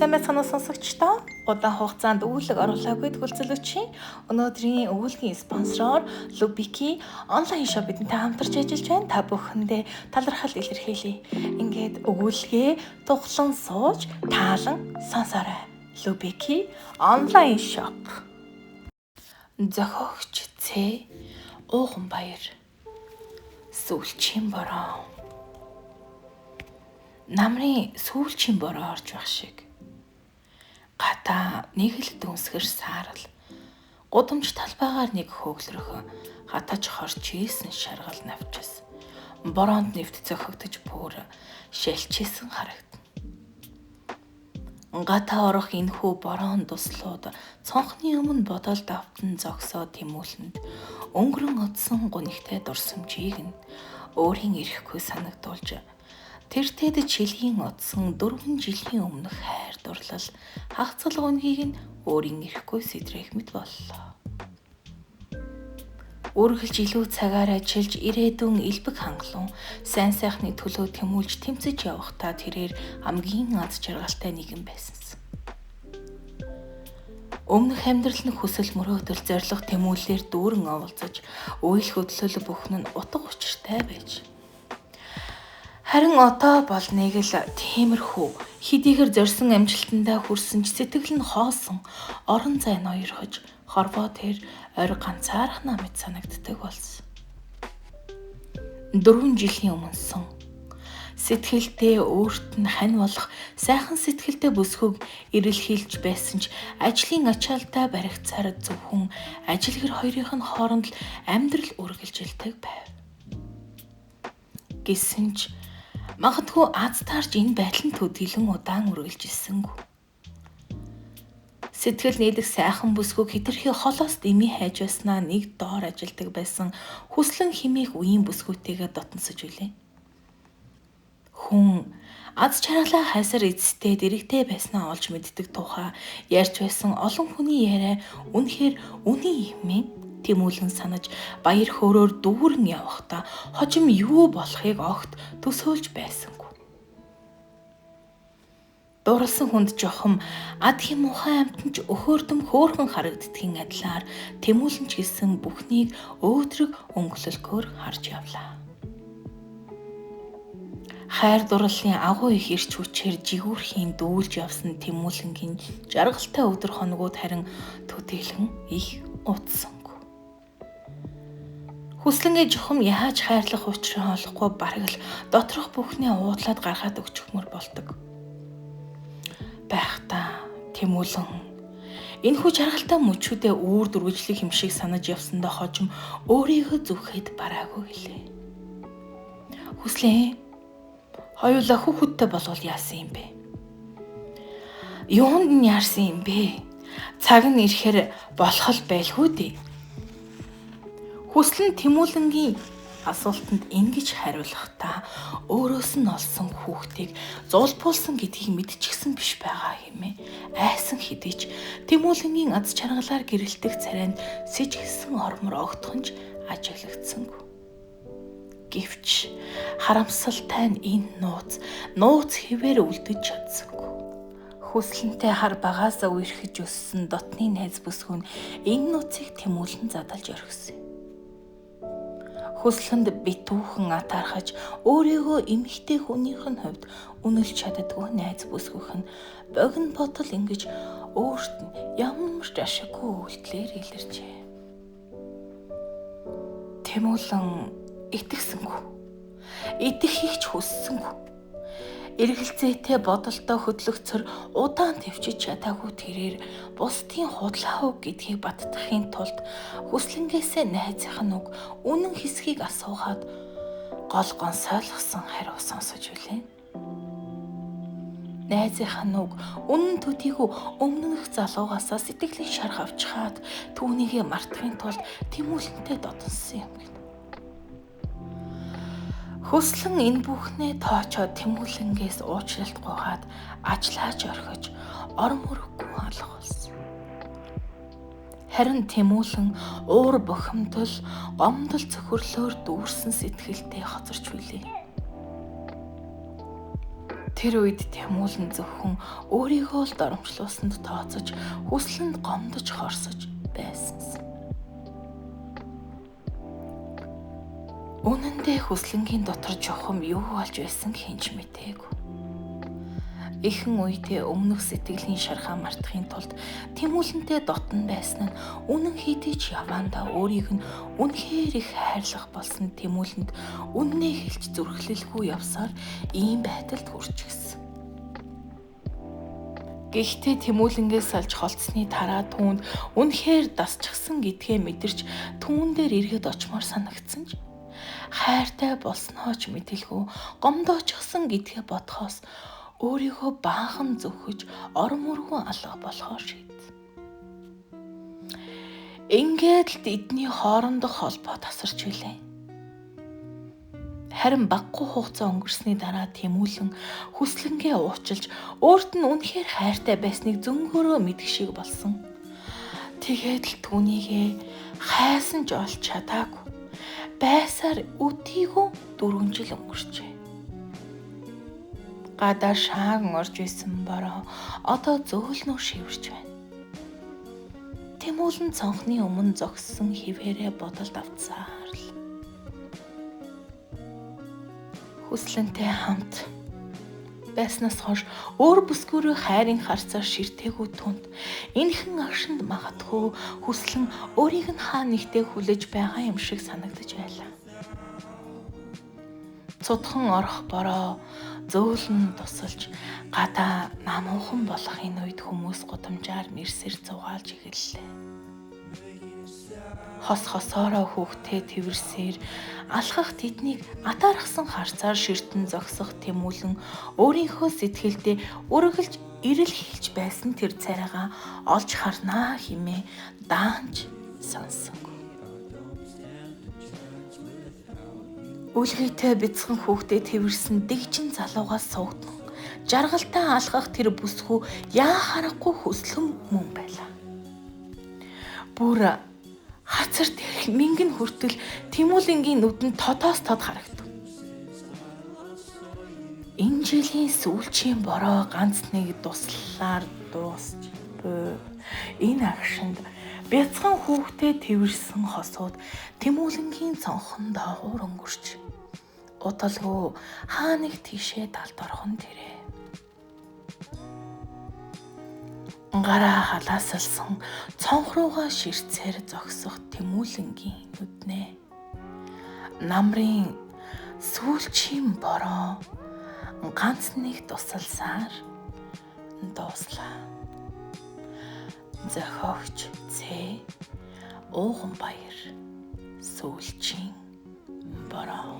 сайн байцгаана уу сонсогчдоо. Удаан хугацаанд өгүүлэг оруулаагүй төгөлцөлөгчийн өнөөдрийн өгүүлгийн спонсороор Lubiki онлайн шоп бидэнтэй хамтарч ажиллаж байна. Та бүхэндээ талархал илэрхийлье. Ингээд өгүүлгээ тухлан сууж таалан сонсоорой. Lubiki онлайн шоп. Зохиогч Ц. Ууганбаяр. Сүүлчийн бороо. Намрын сүүлчийн бороо орж байх шиг. Гата нэг л дүнсгэр саарал. Гудамж талбайгаар нэг хөглөрөх хатаж хорч ийсэн шаргал навчис. Бороонд нэвт зохигдож бүр шилжчихсэн харагдана. Гата орох энэхүү бороон дуслууд цонхны өмнө бодол давтан зогсоо тэмүүлэнд өнгөрөн одсон гунигтай дурсамжийг нь өөрийн ирэхгүй санагдуулж тэр тэд чилгийн одсон 4 жилийн өмнөх хайр дурлал хагцал гунгийг нь өөрийн ирэхгүй сэтрэх мэт боллоо. Үргэлж илүү цагаар ажиллаж ирээдүйн элбэг хангалуун сайн сайхны төлөө тэмүүлж тэмцэж явахдаа тэрээр хамгийн аз жаргалтай нэгэн байсан. Өмнөх амьдрал нь хүсэл мөрөөдөл зориг тэмүүлэлээр дүүрэн оволцож үйл хөдлөл бүхэн нь утга учиртай байж. Харин одоо бол нэг л тиймэрхүү хэдийгээр зорьсон амжилтандаа хүрсэн ч сэтгэл нь хоосон орон зай ноёрхож хорвоо тэр орь ганцаархнаа мэт санагддаг болсон. 4 жилийн өмнөсөн сэтгэлдээ өөрт нь хань болох сайхан сэтгэлдээ бүсгүйг ирэлхийлж байсан ч ажлын ачаалтаа баригцаар зөвхөн ажил гэр хоёрын хооронд л амьдрал үргэлжилдэг байв. Гэсэн ч магадгүй аз таарч энэ байдал нь төдийлөн удаан үргэлжилсэнгүй. Сэтгэл нийлэх сайхан бүсгүйг хэтэрхий холоос дэмий хайж байснаа нэг доор ажилдаг байсан хүслэн химээх үеийн бүсгүйтэйгээ дотносож үлээ. Хүн аз жаргалаа хайсаар эцэстээ дэрэгтэй байснаа олж мэддэг тухай ярьж байсан олон хүний яриа үнэхээр үний хэмээн тэмүүлэн санаж баяр хөөрөөр дүүрэн явахдаа хожим юу болохыг огт төсөөлж байсангүй. Дурлсан хүнд жохом ад хэм ухаан амтнч өхөөрдөм хөөрхөн харагддгийн адилаар тэмүүлэн ч гэсэн бүхнийг өөдрөг өнгөлөлгөөр харж явлаа. Хайр дурлалын агуу их ирч хүчээр жигүүрхийн дүүлж явсан тэмүүлэнгийн жаргалтай өдөр хоногуд харин төдийлөн их утсангүй. Хүслэнгээ жохом яаж хайрлах учраа олохгүй бараг л доторх бүхнээ уудлаад гаргаад өгчихмөр болдог. Байхдаа тэмүүлэн энэхүү жаргалтай мөчүүдээ үүр дүрвэжлэх юм шиг санаж явсандаа хожим өөрийгөө зүвхэд бараагүй гэлээ. Хүслээ хоёулаа хүүхэдтэй болвол яасан юм бэ? Юунд нь яарсан юм бэ? Цаг нь ирэхээр болох л байлгүй дээ. Хүслэн тэмүүлэнгийн асуултанд ингэж хариулахдаа өөрөөс нь олсон хүүхдийг зулбуулсан гэдгийг мэдчихсэн биш байгаа хэмээн айсан хэдий ч тэмүүлэнгийн аз чаргалаар гэрэлтэх царайнд сэжигсэн ормор огтхонж ажиглагдсангүй. Гэвч харамсалтай нь энэ нууц хэвээр үлдэж чадсангүй. Хүслэнтэй хар багаасаа үерхэж өссөн дотны найз бүсгүй нь энэ нууцыг тэмүүлэн задалж орхисон. Хүслэнд битүүхэн атаархаж өөрийгөө эмэгтэй хүнийх нь хувьд үнэлж чаддгүй найз бүсгүйх нь богино бодол ингэж өөрт нь ямар ч ашиггүй үйлдэлээр илэрчээ. Тэмүүлэн итгэсэнгүй. Итгэхийг ч хүссэнгүй. Эргэлзээтэй бодолтой хөдлөгцөр удаан төвчж чадаагүй тэрээр бусдын худлаа үг гэдгийг баттахын тулд хүслэнгээсээ найзынх нь үг үнэн хэсгийг асуугаад гол гонсойлгосон хариу сонсож үлээ. Найзынх нь үг үнэн төдийгүй өмнөх залуугаасаа сэтгэлийн шарх авчхаад түүнийгээ мартахын тулд тэмүүлэнтэй дотноссон юм гэнэ. Хүслэн энэ бүхнээ тоочоод тэмүүлэнгээс уучлалт гуйгаад ажиллаж орхиж орон мөрөхгүй алга болсон. Харин тэмүүлэн уур бухимдал, гомдол цөхрлөөр дүүрсэн сэтгэлдээ хоцорч үлээ. Тэр үед Тэмүүлэн зөвхөн өөрийгөө л доромжлуулсанд тооцож, хүслэнд гомдож хорсож байсан. Үнэндээ хүслэнгийн дотор чухам юу болж байсан хинч мэтээгүй. Ихэн үедээ өмнөх сэтгэлийн шархаа мартахын тулд Тэмүүлэнтэй дотн байсан нь үнэн хийдий ч явандаа өөрийг нь үнэхээр их хайрлах болсон Тэмүүлэнд үннээ хэлж зүрхлэлгүй явсаар ийм байдалд хүрчихсэн. Гэхдээ Тэмүүлэнгээс олж холцсны дараа түүнд үнэхээр дасчихсан гэдгээ мэдэрч түүн дээр эргэж очмоор санагдсан ч хайртай болсноо ч мэдэлгүй гомдоочихсан гэдгээ бодхоос өөрийгөө баахан зөвхөж орон мөргөн алга болохоор шийдсэн. Ингээд л эдний хоорондох холбоо тасарч билээ. Харин баггүй хугацаа өнгөрсний дараа Тэмүүлэн хүслэнгээ уучлж өөрт нь үнэхээр хайртай байсныг зөнгөөрөө мэдэх шиг болсон. Тэгээд л түүнийгээ хайсан ч олж чадаагүй. Байсаар үдийгүй 4 жил өнгөрчээ. Гадаа шааган орж исэн бороо одоо зөөлнөө шивэрч байна. Тэмүүлэн цонхны өмнө зогссон хിവэрэ бодолд автсаар л. Хүслэнтэй хамт байснаас хойш өөр бүсгүүрээ хайрын харцаар ширтээгүй түнд энэхэн агшинд магадгүй хүслэн өөрийг нь хаа нэгтээ хүлээж байгаа юм шиг санагдаж байлаа. Цудхан орох бороо зөөлн тусалж гадаа намуухан болох энэ үед хүмүүс гудамжаар мэрсэр зугаалж эхэллээ. Хосоороо хүүхдээ тэрвэрсээр алхах тэднийг атаархсан харцаар ширтэн зогсох Тэмүүлэн өөрийнхөө сэтгэлдээ үргэлж ирэл хэлж байсан тэр царайгаа олж харнаа хэмээн даанч сонсонгүй. Үлгийтэй бяцхан хүүхдээ тэрвэрсэн дэгжин залуугаас суугдан жаргалтай алхах тэр бүсгүй яа харахгүй хөслөн мөн байлаа. Бүр хацар дээрх мингэн хүртэл Тэмүүлэнгийн нүдэнд тодоос тод харагдав. Энэ жилийн сүүлчийн бороо ганц нэг туслалаар дуусч буй. Энэ агшинд бяцхан хүүхдээ тэрвэрсэн хосууд Тэмүүлэнгийн цонхон доогуур өнгөрч удалгүй хаа нэг тийшээ талд орхон тэрэ. Гараа халаасалсан цонх руугаа ширцээр зогсох Тэмүүлэнгийн нүднээ намрын сүүлчийн бороо ганц нэг тусалсаар дууслаа. Зохиогч Цэ Ууган Баяр сүүлчийн бороо.